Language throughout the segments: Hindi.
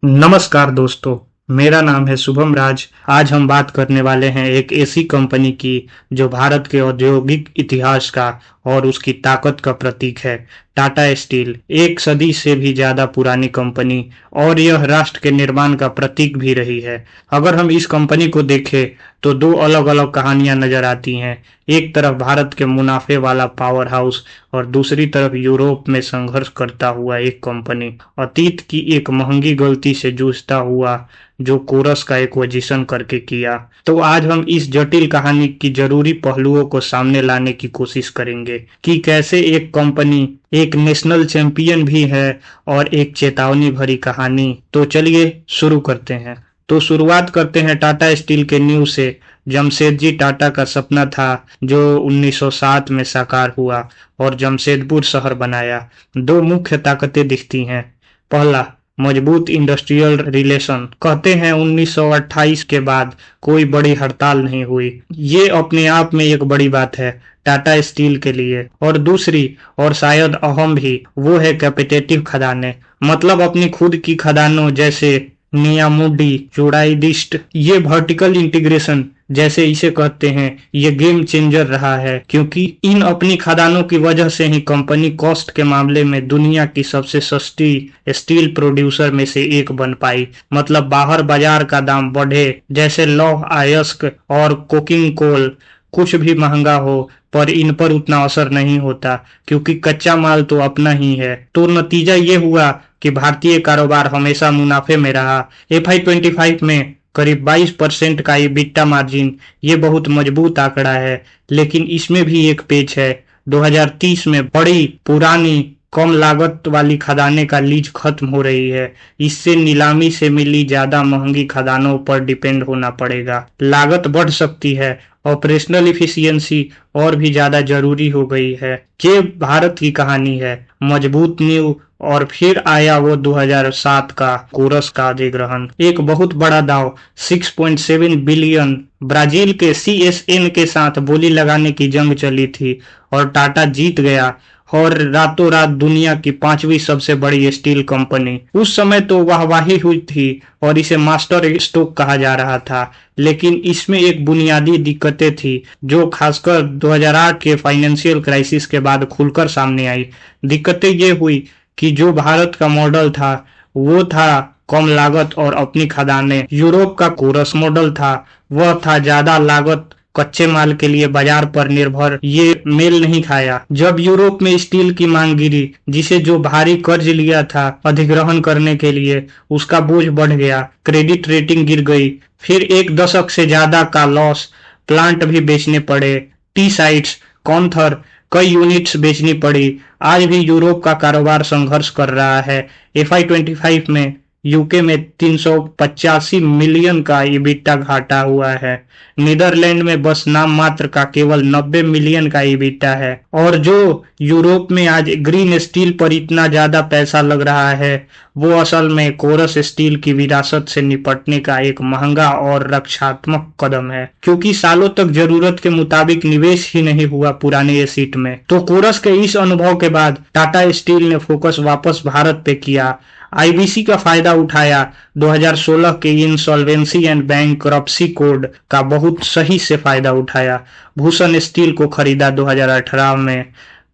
नमस्कार दोस्तों। मेरा नाम है शुभम राज। आज हम बात करने वाले हैं एक ऐसी कंपनी की जो भारत के औद्योगिक इतिहास का और उसकी ताकत का प्रतीक है। टाटा स्टील एक सदी से भी ज्यादा पुरानी कंपनी और यह राष्ट्र के निर्माण का प्रतीक भी रही है। अगर हम इस कंपनी को देखें तो दो अलग अलग कहानियां नजर आती हैं। एक तरफ भारत के मुनाफे वाला पावर हाउस और दूसरी तरफ यूरोप में संघर्ष करता हुआ एक कंपनी, अतीत की एक महंगी गलती से जूझता हुआ जो कोरस का एक्विजिशन करके किया। तो आज हम इस जटिल कहानी की जरूरी पहलुओं को सामने लाने की कोशिश करेंगे कि कैसे एक कंपनी एक नेशनल चैंपियन भी है और एक चेतावनी भरी कहानी। तो चलिए शुरू करते हैं। तो शुरुआत करते हैं टाटा स्टील के न्यू से। जमशेदजी टाटा का सपना था जो 1907 में साकार हुआ और जमशेदपुर शहर बनाया। दो मुख्य ताकतें दिखती हैं। पहला, मजबूत इंडस्ट्रियल रिलेशन। कहते हैं 1928 के बाद कोई बड़ी हड़ताल नहीं हुई। ये अपने आप में एक बड़ी बात है टाटा स्टील के लिए। और दूसरी और शायद अहम भी, वो है कैपेटिटिव खदानें। मतलब अपनी खुद की खदानों जैसे नियामुडी, चुड़ाईदिस्ट। ये वर्टिकल इंटीग्रेशन जैसे इसे कहते हैं, ये गेम चेंजर रहा है क्योंकि इन अपनी खदानों की वजह से ही कंपनी कॉस्ट के मामले में दुनिया की सबसे सस्ती स्टील प्रोड्यूसर में से एक बन पाई। मतलब बाहर बाजार का दाम बढ़े, जैसे लौह अयस्क और कोकिंग कोल कुछ भी महंगा हो, पर इन पर उतना असर नहीं होता क्योंकि कच्चा माल तो अपना ही है। तो नतीजा ये हुआ कि भारतीय कारोबार हमेशा मुनाफे में रहा। FY25 में करीब 22% का EBITDA मार्जिन, ये बहुत मजबूत आंकड़ा है। लेकिन इसमें भी एक पेच है। 2030 में बड़ी पुरानी कम लागत वाली खदानें का लीज खत्म हो रही है। इससे नीलामी से मिली ज्यादा महंगी खदानों पर डिपेंड होना पड़ेगा। लागत बढ़ सकती है, ऑपरेशनल इफिशियंसी और भी ज्यादा जरूरी हो गई है। ये भारत की कहानी है, मजबूत नींव। और फिर आया वो 2007 का कोरस का अधिग्रहण, एक बहुत बड़ा दाव। 6.7 बिलियन। ब्राजील के CSN के साथ बोली लगाने की जंग चली थी और टाटा जीत गया और रातों रात दुनिया की 5वीं सबसे बड़ी स्टील कंपनी। उस समय तो वाहवाही हुई थी और इसे मास्टर स्ट्रोक कहा जा रहा था। लेकिन इसमें एक बुनियादी दिक्कतें थी जो खासकर 2008 के फाइनेंशियल क्राइसिस के बाद खुलकर सामने आई। दिक्कतें ये हुई कि जो भारत का मॉडल था वो था कम लागत और अपनी खदानें। यूरोप का कोरस मॉडल था, वह था ज्यादा लागत, कच्चे माल के लिए बाजार पर निर्भर। ये मेल नहीं खाया। जब यूरोप में स्टील की मांग गिरी, जिसे जो भारी कर्ज लिया था अधिग्रहण करने के लिए, उसका बोझ बढ़ गया, क्रेडिट रेटिंग गिर गई। फिर एक दशक से ज्यादा का लॉस, प्लांट भी बेचने पड़े, टी साइट्स, कॉन्थर, कई यूनिट्स बेचनी पड़ी। आज भी यूरोप का कारोबार संघर्ष कर रहा है। FY25 में यूके में 385 मिलियन का EBITDA घाटा हुआ है। नीदरलैंड में बस नाम मात्र का केवल 90 मिलियन का EBITDA है। और जो यूरोप में आज ग्रीन स्टील पर इतना ज्यादा पैसा लग रहा है, वो असल में कोरस स्टील की विरासत से निपटने का एक महंगा और रक्षात्मक कदम है, क्योंकि सालों तक जरूरत के मुताबिक निवेश ही नहीं हुआ पुराने एसेट में। तो कोरस के इस अनुभव के बाद टाटा स्टील ने फोकस वापस भारत पे किया। IBC का फायदा उठाया। 2016 के इंसॉल्वेंसी एंड बैंकरप्सी कोड का बहुत सही से फायदा उठाया। भूषण स्टील को खरीदा 2018 में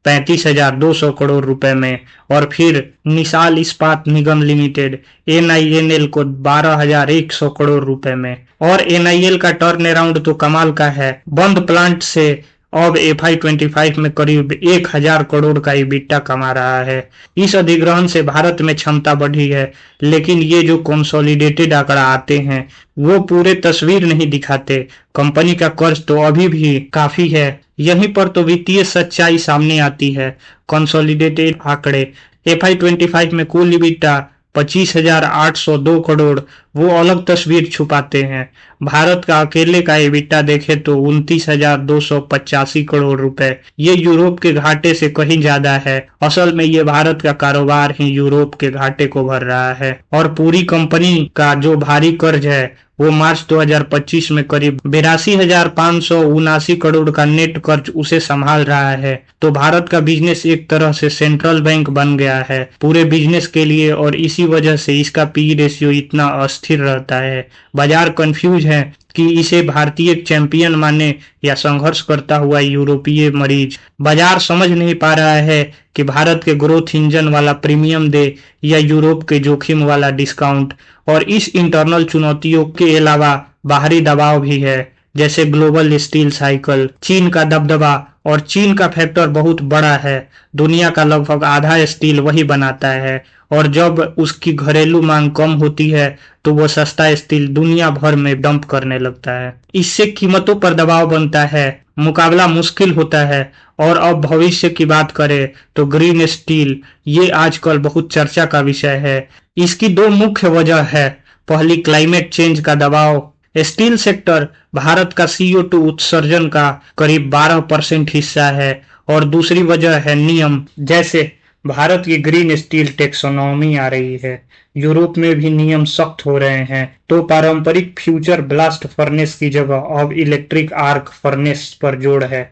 35,200 करोड़ रुपए में। और फिर निशाल इस्पात निगम लिमिटेड NINL को 12,100 करोड़ रुपए में। और NIL का टर्न अराउंड तो कमाल का है। बंद प्लांट से अब FY25 में करीब 1,000 करोड़ का EBITDA कमा रहा है। इस अधिग्रहण से भारत में क्षमता बढ़ी है, लेकिन ये जो कंसोलिडेटेड आंकड़ा आते हैं वो पूरे तस्वीर नहीं दिखाते। कंपनी का कर्ज तो अभी भी काफी है। यहीं पर तो वित्तीय सच्चाई सामने आती है। कंसोलिडेटेड आंकड़े FY25 में कुल EBITDA 25,802 करोड़, वो अलग तस्वीर छुपाते हैं। भारत का अकेले का EBITDA देखे तो 29,285 करोड़ रुपए, ये यूरोप के घाटे से कहीं ज्यादा है। असल में ये भारत का कारोबार ही यूरोप के घाटे को भर रहा है, और पूरी कंपनी का जो भारी कर्ज है वो मार्च 2025 में करीब 82,579 करोड़ का नेट कर्ज उसे संभाल रहा है। तो भारत का बिजनेस एक तरह से सेंट्रल बैंक बन गया है पूरे बिजनेस के लिए, और इसी वजह से इसका पी रेशियो इतना अस्थिर रहता है। बाजार कंफ्यूज है कि इसे भारतीय चैंपियन माने या संघर्ष करता हुआ यूरोपीय मरीज। बाजार समझ नहीं पा रहा है कि भारत के ग्रोथ इंजन वाला प्रीमियम दे या यूरोप के जोखिम वाला डिस्काउंट। और इस इंटरनल चुनौतियों के अलावा बाहरी दबाव भी है, जैसे ग्लोबल स्टील साइकिल, चीन का दबदबा, और चीन का फैक्टर बहुत बड़ा है। दुनिया का लगभग आधा स्टील वही बनाता है, और जब उसकी घरेलू मांग कम होती है तो वो सस्ता स्टील दुनिया भर में डंप करने लगता है। इससे कीमतों पर दबाव बनता है, मुकाबला मुश्किल होता है। और अब भविष्य की बात करें तो ग्रीन स्टील ये आजकल बहुत चर्चा का विषय है। इसकी दो मुख्य वजह है। पहली, क्लाइमेट चेंज का दबाव। स्टील सेक्टर भारत का CO2 उत्सर्जन का करीब 12% हिस्सा है। और दूसरी वजह है नियम, जैसे भारत की ग्रीन स्टील टेक्सोनॉमी आ रही है, यूरोप में भी नियम सख्त हो रहे हैं। तो पारंपरिक फ्यूचर ब्लास्ट फर्नेस की जगह अब इलेक्ट्रिक आर्क फर्नेस पर जोर है।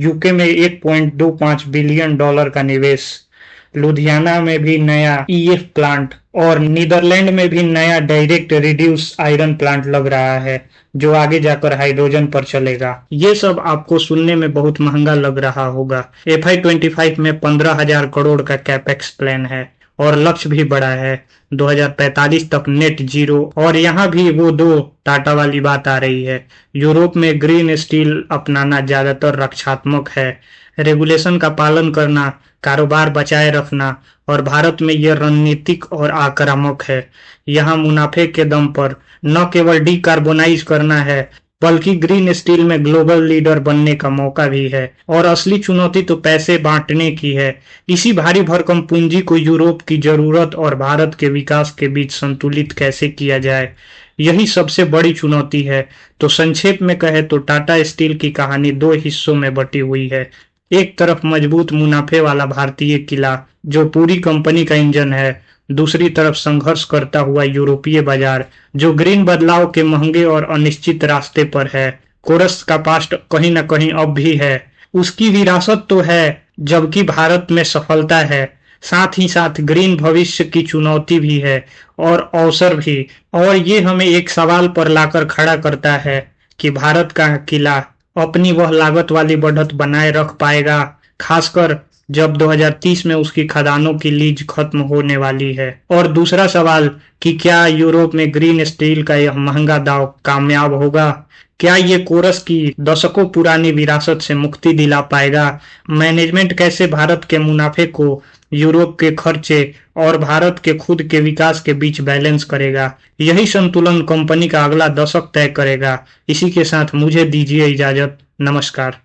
यूके में $1.25 बिलियन का निवेश, लुधियाना में भी नया EF प्लांट, और नीदरलैंड में भी नया डायरेक्ट रिड्यूस आयरन प्लांट लग रहा है, जो आगे जाकर हाइड्रोजन पर चलेगा। ये सब आपको सुनने में बहुत महंगा लग रहा होगा। FY25 में 15,000 करोड़ का कैपेक्स प्लान है, और लक्ष्य भी बड़ा है, 2045 तक नेट जीरो। और यहाँ भी वो दो टाटा वाली बात आ रही है। यूरोप में ग्रीन स्टील अपनाना ज्यादातर रक्षात्मक है, रेगुलेशन का पालन करना, कारोबार बचाए रखना, और भारत में यह रणनीतिक और आक्रामक है। यहाँ मुनाफे के दम पर न केवल डिकार्बोनाइज करना है, बल्कि ग्रीन स्टील में ग्लोबल लीडर बनने का मौका भी है। और असली चुनौती तो पैसे बांटने की है। इसी भारी भरकम पूंजी को यूरोप की जरूरत और भारत के विकास के बीच संतुलित कैसे किया जाए, यही सबसे बड़ी चुनौती है। तो संक्षेप में कहे तो टाटा स्टील की कहानी दो हिस्सों में बटी हुई है। एक तरफ मजबूत मुनाफे वाला भारतीय किला जो पूरी कंपनी का इंजन है, दूसरी तरफ संघर्ष करता हुआ यूरोपीय बाजार जो ग्रीन बदलाव के महंगे और अनिश्चित रास्ते पर है। कोरस का पास्ट कहीं ना कहीं अब भी है, उसकी विरासत तो है, जबकि भारत में सफलता है। साथ ही साथ ग्रीन भविष्य की चुनौती भी है और अवसर भी। और ये हमें एक सवाल पर लाकर खड़ा करता है कि भारत का किला अपनी वह लागत वाली बढ़त बनाए रख पाएगा, खासकर जब 2030 में उसकी खदानों की लीज खत्म होने वाली है। और दूसरा सवाल कि क्या यूरोप में ग्रीन स्टील का यह महंगा दांव कामयाब होगा? क्या ये कोरस की दशकों पुरानी विरासत से मुक्ति दिला पाएगा? मैनेजमेंट कैसे भारत के मुनाफे को यूरोप के खर्चे और भारत के खुद के विकास के बीच बैलेंस करेगा? यही संतुलन कंपनी का अगला दशक तय करेगा। इसी के साथ मुझे दीजिए इजाजत। नमस्कार।